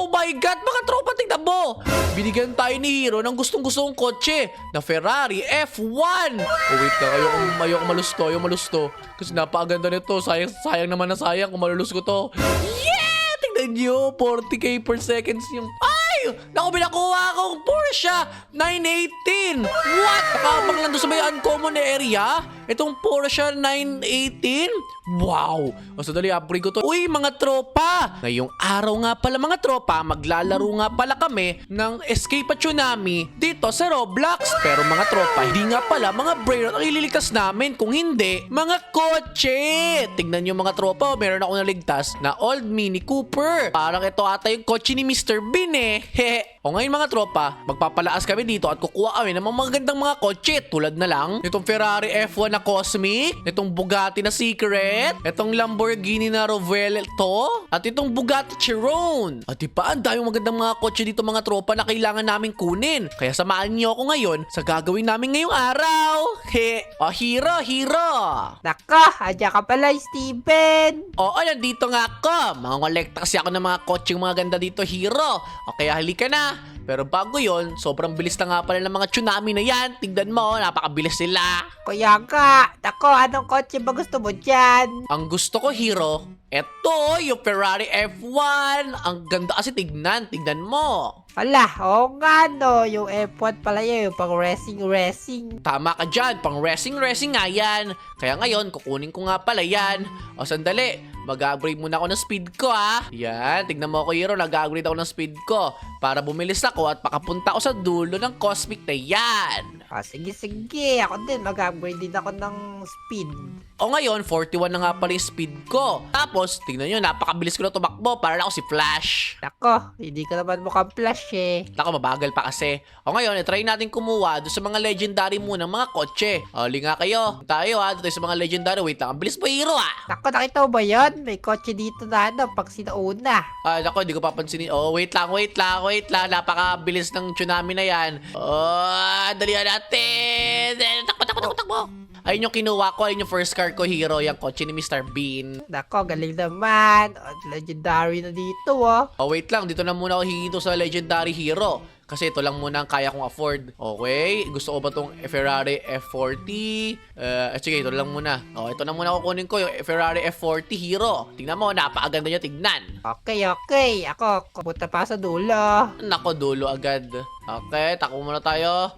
Oh my God, mga tropa, tingnan mo. Binigyan tayo ni Hero ng gustong-gustong kotse na Ferrari F1. Oh, wait lang. Ayoko malusto. Kasi napakaganda nito. Sayang naman na sayang kung malulus ko to. Yeah! Tingnan nyo, 40k per seconds yung... Ay! Naku, binakuha akong Porsche 918. What? Nakabang lang doon sa may uncommon area? Itong Porsche 918? Wow! O sadali, upgrade ko to. Uy, mga tropa! Ngayong araw nga pala mga tropa, maglalaro nga pala kami ng Escape at Tsunami dito sa Roblox. Pero mga tropa, hindi nga pala mga brain ang ililigtas namin. Kung hindi, mga kotse! Tingnan nyo mga tropa, meron ako naligtas na old Mini Cooper. Parang ito ata yung kotse ni Mr. Bean eh. Hehe. O ngayon mga tropa, magpapalaas kami dito at kukuha kami ng mga magandang mga kotse. Tulad na lang, itong Ferrari F1 na Cosmic, itong Bugatti na Secret, itong Lamborghini na Rovelto, at itong Bugatti Chiron. At diba, ang daming magandang mga kotse dito mga tropa na kailangan namin kunin. Kaya samahan niyo ako ngayon sa gagawin namin ngayong araw. He, o Hero. Nako, adya ka pala, Steven. Oo, nandito nga ako. Mangolekta kasi ako ng mga kotseng mga ganda dito, Hero. O kaya halika na. Pero bago yon, sobrang bilis na nga pala ng mga tsunami na yan. Tignan mo, napakabilis sila. Kuya ka, nako, anong kotse ba gusto mo dyan? Ang gusto ko, Hero, eto, yung Ferrari F1. Ang ganda kasi tignan mo. Wala, oo nga no, yung F1 pala yun, yung pang racing. Tama ka dyan, pang racing nga yan. Kaya ngayon, kukunin ko nga pala yan. O sandali, mag-upgrade muna ako ng speed ko ha. Yan, tignan mo ako Hero, nag-upgrade ako ng speed ko. Para bumilis ako at makapunta ako sa dulo ng Cosmic na yan. Sige, ako din, mag-upgrade din ako ng speed. O ngayon, 41 na nga pala yung speed ko. Tapos, tignan nyo, napakabilis ko na tumakbo para ako si Flash. Nako, hindi ka naman mukhang Flash eh. Nako, mabagal pa kasi. O ngayon, try natin kumuha doon sa mga legendary muna mga kotse. O, nga kayo. Tayo ha, doon tayo sa mga legendary. Wait lang, ang bilis po Hero ha. Nako, nakita mo ba yun? May kotse dito na pag sinauna. Nako, hindi ko papansinin. Oh, wait lang. Napakabilis ng tsunami na yan. Oh, dalihan natin. Takbo. Ayun yung kinuha ko, ayun yung first car ko, Hero, yung kotse ni Mr. Bean. Nako, galing naman. Legendary na dito Oh, wait lang, dito na muna ako hingi sa legendary Hero. Kasi ito lang muna ang kaya kong afford. Okay, gusto ko ba tong Ferrari F40? Sige, ito lang muna. Oh, ito na muna kukunin ko, yung Ferrari F40 Hero. Tingnan mo, napakaganda niya tignan. Okay. Ako, pupunta pa sa dulo. Nako, dulo agad. Okay, takbo muna tayo.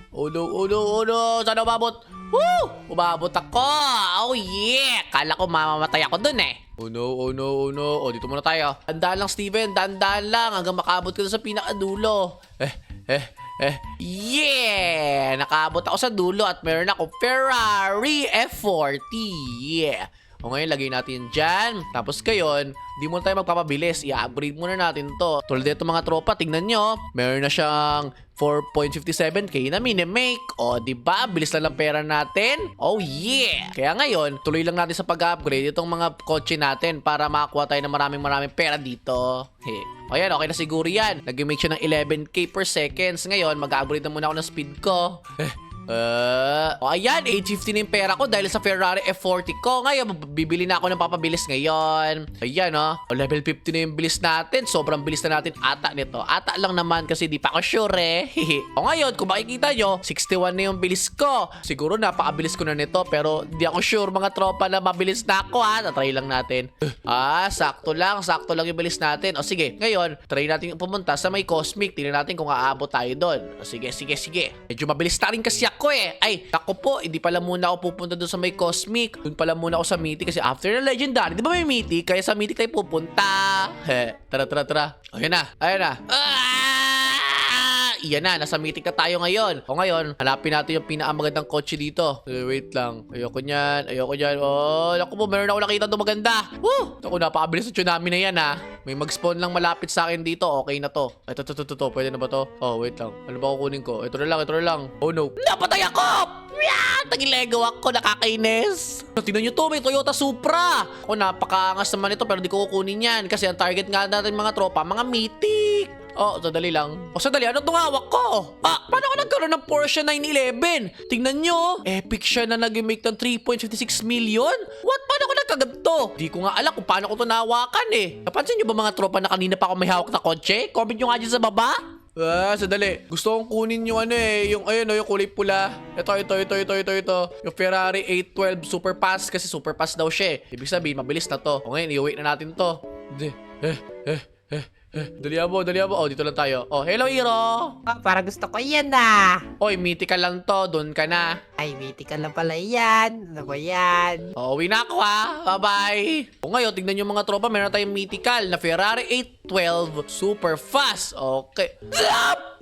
Ulo. Sana umabot. Woo! Umabot ako. Oh yeah! Kala ko mamamatay ako dun eh. Oh no. Oh, dito muna tayo. Dandaan lang, Steven. Dandaan lang hanggang makabot ka sa pinakadulo. Yeah! Nakabot ako sa dulo at meron ako Ferrari F40. Yeah! O ngayon, lagay natin dyan. Tapos ngayon, di muna tayo magpapabilis. I-upgrade muna natin to. Tulad dito mga tropa, tingnan nyo. Meron na siyang 4.57k na minimake. O, diba? Bilis lang pera natin. Oh, yeah! Kaya ngayon, tuloy lang natin sa pag-upgrade itong mga kotse natin para makakuha tayo ng maraming pera dito. O yan, okay na siguro yan. Nag-make siya ng 11k per seconds. Ngayon, mag-upgrade na muna ako ng speed ko. Ayan, 850 na yung pera ko dahil sa Ferrari F40 ko. Ngayon, bibili na ako ng papabilis ngayon. Ayan, level 50 na yung bilis natin. Sobrang bilis na natin ata nito. Ata lang naman kasi di pa ako sure eh. O ngayon, kung makikita nyo, 61 na yung bilis ko. Siguro napakabilis ko na nito pero di ako sure mga tropa na mabilis na ako ha. Tatry lang natin. Sakto lang yung bilis natin. O sige, ngayon, try natin pumunta sa may Cosmic. Tingnan natin kung aabot tayo doon. O sige. Medyo mabilis na rin kasi ako eh. Ay, ako po, hindi pala muna ako pupunta doon sa may Cosmic. Doon pala muna ako sa Mythic kasi after na Legendary, di ba may Mythic? Kaya sa Mythic tayo pupunta. Tara. Ayan na. Iyan na, nasa Mythic na tayo ngayon. O ngayon, hanapin natin yung pinakamagandang kotse dito. Wait lang. Ayoko niyan. Oh, naku po, meron ako nakita doon maganda. Woo! Naku, napakabilis sa tsunami na yan ha. May mag-spawn lang malapit sa akin dito. Okay na to. Ito. Pwede na ba to? Oh, wait lang. Ano ba kukunin ko? Ito na lang. Oh no. Napatay ako! Tagilego ako, nakakainis. Tingnan nyo to, may Toyota Supra. Ako, napakaangas naman ito pero di ko kukunin yan. Kasi ang target nga natin mga tropa, mga Mythic. Oh, sadali lang. Ano itong hawak ko? Paano ako nagkaroon ng Porsche 911? Tingnan nyo. Epic siya na nag-make ng 3.56 million. What? Paano ako nagkaroon nagkaganto? Di ko nga alam kung paano ko to nahawakan eh. Napansin nyo ba mga tropa na kanina pa ako may hawak na kotse? Comment nyo nga dyan sa baba. Sadali. Gusto kong kunin yung ano eh, yung ayun, yung kulay pula. Ito. Yung Ferrari 812 Super Pass kasi Super Pass daw siya eh. Ibig sabihin, mabilis na to. O ngayon, i-wait na natin to. Dali abo. Oh, dito lang tayo. Oh, hello, Hiro. Oh, parang gusto ko yan ah. Oy, mythical lang to. Doon ka na. Ay, mythical lang pala yan. Ano ba yan? Oh, uwi na ako ha. Bye-bye. O ngayon, tignan nyo mga tropa. Meron tayong mythical na Ferrari 812 Super Fast. Okay. Zap!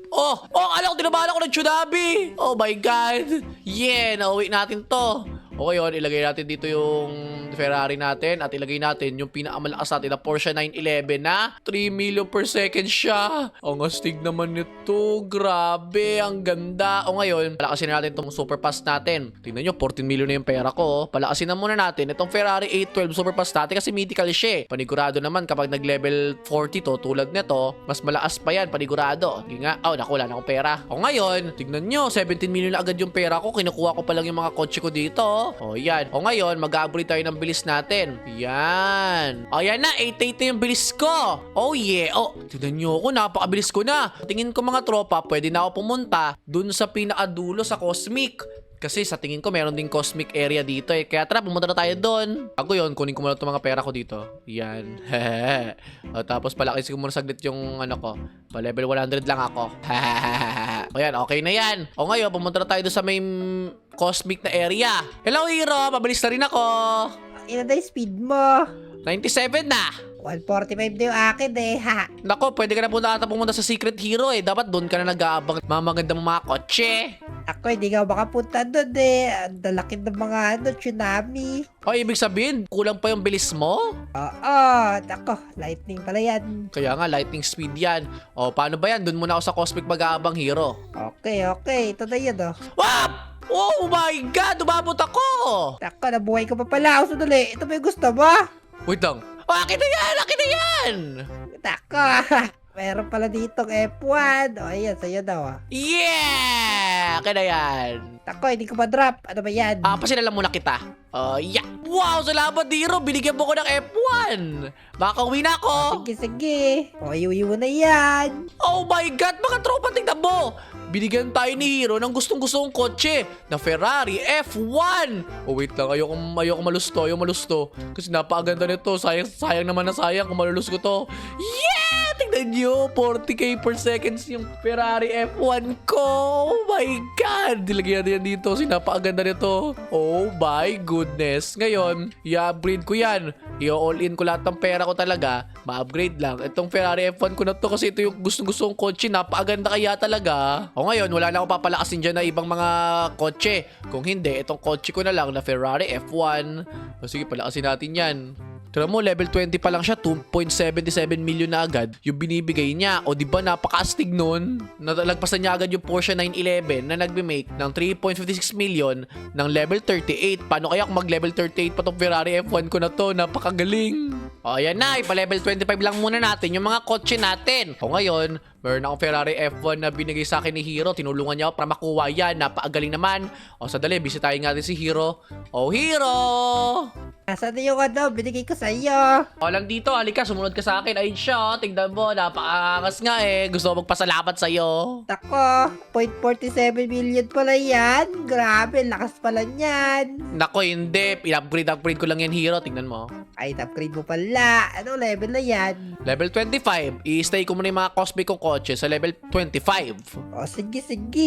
Alam ko, tinabahan ako ng tsunami. Oh my God. Yeah, nauwi natin to. O ngayon, ilagay natin dito yung Ferrari natin at ilagay natin yung pinakamalakas natin na Porsche 911 na 3 million per second siya. Ang astig naman nito. Grabe, ang ganda. O ngayon, palakasin na natin itong Super Pass natin. Tingnan nyo, 14 million na yung pera ko. Palakasin na muna natin itong Ferrari 812 Super Pass natin kasi mythical siya. Panigurado naman kapag nag-level 40 to, tulad nito, mas malakas pa yan, panigurado. Hindi nga, naku, wala na akong pera. O ngayon, tignan nyo, 17 million na agad yung pera ko. Kinukuha ko pa lang yung mga kotse ko dito. O yan. O ngayon, mag-upgrade tayo ng bilis natin. Yan. O yan na, 88 na yung bilis ko. Oh yeah. Tignan nyo ako, napakabilis ko na. Tingin ko mga tropa, pwede na ako pumunta dun sa pinakadulo sa Cosmic. Kasi sa tingin ko meron ding cosmic area dito eh. Kaya tara, pumunta na tayo doon. Ako yun, kunin ko muna itong mga pera ko dito. Yan. Tapos palakisin ko muna saglit yung ano ko. Pa level 100 lang ako. O yan, okay na yan. O ngayon, pumunta na tayo doon sa may cosmic na area. Hello, Hero. Mabilis na rin ako. Ilan na yung speed mo? 97 na. 145 na yung akin eh, ha? Nako, pwede ka na pumunta sa Secret Hero eh. Dapat doon ka na nag-aabang mamaganda mga kotse. Ako, hindi ka makapunta doon eh. Ang lalaki ng mga tsunami. O, ibig sabihin, kulang pa yung bilis mo? Oo, ako, lightning pala yan. Kaya nga, lightning speed yan. O, paano ba yan? Doon muna ako sa Cosmic mag-aabang, Hero. Okay, ito na yun oh. Wap! Oh my God! Umabot ako! Ako, nabuhay ka pa pala. Ako, sandali. Ito ba yung gusto mo? Wait lang. Akin na yan! Akin na yan! Ako, meron pala ditong F1. O, ayan, sa'yo daw ah. Yeah! Akin na yan. Ako, hindi ko ma-drop. Ano ba yan? Pasinalan muna kita. Yeah. Wow! Salamat, Hero! Binigyan mo ko ng F1! Makakauwi na ako! Sige. O, iuwi mo na yan. Oh my God! Mga tropa, tingnan mo! Binigyan tayo ni Hero ng gustong-gustong kotse na Ferrari F1. Wait lang. Ayoko malusto. Kasi napakaganda nito. Sayang naman na sayang kung malulus ko to. Yeah! Tingnan nyo. 40k per seconds yung Ferrari F1 ko. Oh my God! Dilagyan yan dito. Napakaganda nito. Oh my goodness. Ngayon, i-upgrade ko yan. I-all in ko lahat ng pera ko talaga. Ma-upgrade lang. Itong Ferrari F1 ko na to kasi ito yung gustong-gustong kotse. Napakaganda kaya talaga. O ngayon, wala na akong papalakasin dyan na ibang mga kotse. Kung hindi, itong kotse ko na lang na Ferrari F1. O sige, palakasin natin yan. Tira mo, level 20 pa lang siya, 2.77 million na agad yung binibigay niya. O diba, napaka-astig nun. Nalagpasan niya agad yung Porsche 911 na nagbe-make ng 3.56 million ng level 38. Paano kaya kung mag-level 38 pa tong Ferrari F1 ko na to? Napakagaling. O, ayan na, ipa-level 25 lang muna natin yung mga kotse natin. O ngayon, meron akong Ferrari F1 na binigay sa akin ni Hero. Tinulungan niya ako para makuha yan. Napakagaling naman. O, sadali, bisitahin natin si Hero. O, Hero! Nasaan na yung ano? Binigay ko sa'yo. O, lang dito. Halika, sumunod ka sa akin. Ayun siya. Tignan mo. Napakaangas nga eh. Gusto ko magpasalamat sa'yo. Ako, 0.47 million pala yan. Grabe, lakas pala niyan. Nako, hindi. In-upgrade ko lang yan, Hero. Tignan mo. Ay, upgrade mo pala. Ano level na yan? Level 25. I-stay ko muna yung mga cosmic kong kotse sa level 25. O, sige.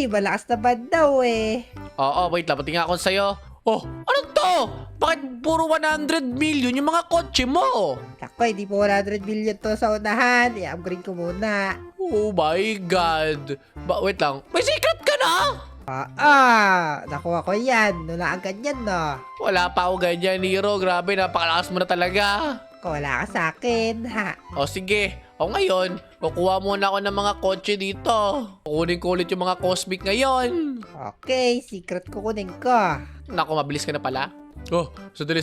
Malakas naman daw eh. Oo, wait lang. Patingin ako sa'yo. Oh, ano to? Bakit puro 100 million yung mga kotse mo? Ako, hindi po 100 million to sa unahan. I-upgrade ko muna. Oh my God. Wait lang. May secret ka na? Nakuha ko yan. Wala ang ganyan, no? Wala pa ako ganyan, Hero. Grabe, napakalakas mo na talaga. Wala ka sa akin, ha? O sige. O ngayon, kukuha muna ako ng mga kotse dito. Kukunin ko ulit yung mga cosmic ngayon. Okay, secret kukunin ko. Naku, mabilis ka na pala. Oh, sadali.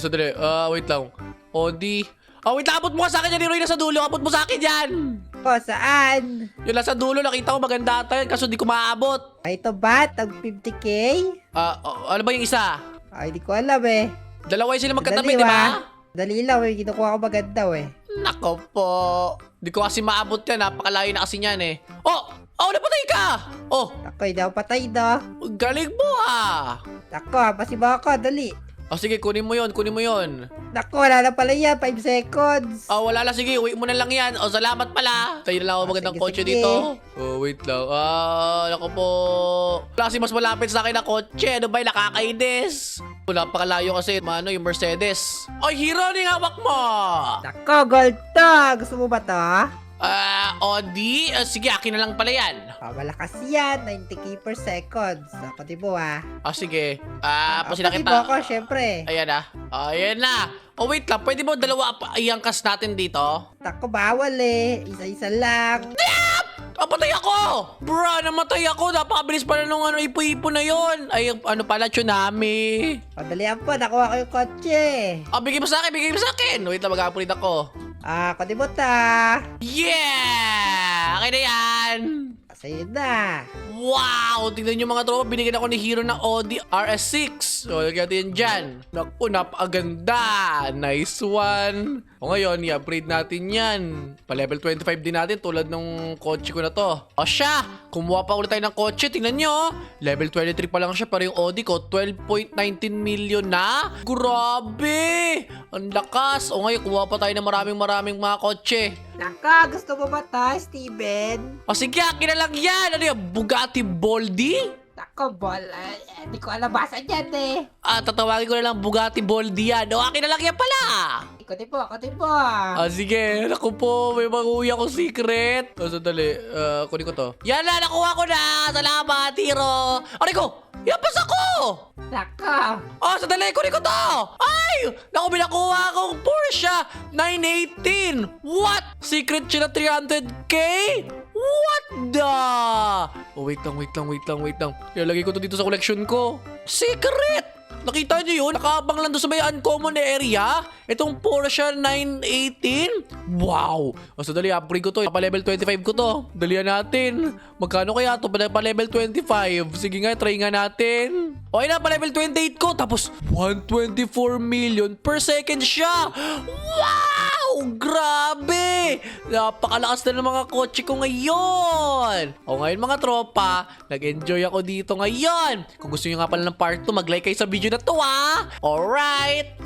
Wait lang. O di... wait lang. Abot mo ka sa akin yan, Hero. Yung nasa dulo. Abot mo sa akin yan. O, saan? Yung nasa dulo, nakita ko maganda ata yan. Kaso di ko maaabot. Ay, ito ba? Tag 50k? Ano ba yung isa? Ay, di ko alam eh. Dalawa yung sila magkatabi, Dalawa. di ba? Dali lang, may kinukuha ko maganda eh. Nako po. Di ko kasi maabot yan. Napakalayo na kasi yan eh. Oh! Oh, napatay ka! Oh, Ako, hindi ako patay na. galing mo ah! Ako, pasiba ako, dali. Oh, sige, kunin mo yon, kunin mo yon. Naku, wala na pala yan, 5 seconds. Oh, wala lang. Sige, uwi mo na lang yan. Oh, salamat pala. Tayo na lang ako magandang sige, kotse sige. dito. Oh, wait lang. Nako po. Wala kasi mas malapit sa akin na kotse. Ano ba, nakakainis. Wala pa kalayo kasi, yung Mercedes. Ay, hero ni hawak mo. Naku, gold to. Gusto mo ba to? Audi? Sige, akin na lang pala yan. Malakas yan, 90k per seconds. Pati mo Sige. Pati Pasila mo kita. ako, syempre. Ayan na. Ayan na. Oh, wait lang. Pwede mo dalawa iangkas natin dito? Naku, bawal eh. Isa-isa lang. Patay ako! Bro, namatay ako. Napakabilis pala nung ipo-ipo na yon. Ay, ano pala, tsunami. Padalian po, nakuha ko yung kotse. Bigay mo sa akin, bigay mo sa akin. Wait lang, mag-upgrade ako. Kadibot ah. Yeah! Akin na yan! Sa'yo na. Wow! Tingnan nyo mga tropa, binigyan ako ni Hero ng Audi RS6. So, lagyan natin dyan. Naku, napakaganda. Nice one. O ngayon, i-upgrade natin yan. Pa-level 25 din natin tulad ng kotse ko na to. O siya, kumuha pa ulit tayo ng kotse. Tingnan nyo. Level 23 pa lang siya, pero yung Audi ko, 12.19 million na. Grabe! Ang lakas. O ngayon, kumuha pa tayo ng maraming mga kotse. Naka, gusto mo ba to, Steven? O sige, akin na lang yan. Ano yan? Bugatti Boldy? Nako, hindi ko alam basa dyan eh. Tatawagin ko na lang Bugatti Boldy yan. O, akin na lang yan pala. Ikutin mo. Sige. Naku po, may mag-uwi akong secret. Sandali. Kunin ko to. Yan na, nakuha ko na. Salamat, Hero. Aray ko! Yapas ako! Nako. Sandali. Kunin ko to. Ay! Naku, binakuha akong Porsche 918. What? Secret siya na 300k? What the? Wait lang. Ilalagay ko to dito sa collection ko. Secret! Nakita niyo yun? Nakaabang lang doon sa may uncommon area. Itong Porsche 918. Wow! Dali, upgrade ko to. Pa-level 25 ko to. Dalihan natin. Magkano kaya to pa-level 25? Sige nga, try nga natin. Okay na, pa-level 28 ko. Tapos, 124 million per second siya. Wow! Grabe! Napakalakas na ng mga kotse ko ngayon. Ngayon mga tropa, nag-enjoy ako dito ngayon. Kung gusto nyo nga pala ng part 2, mag-like kayo sa video na to Alright!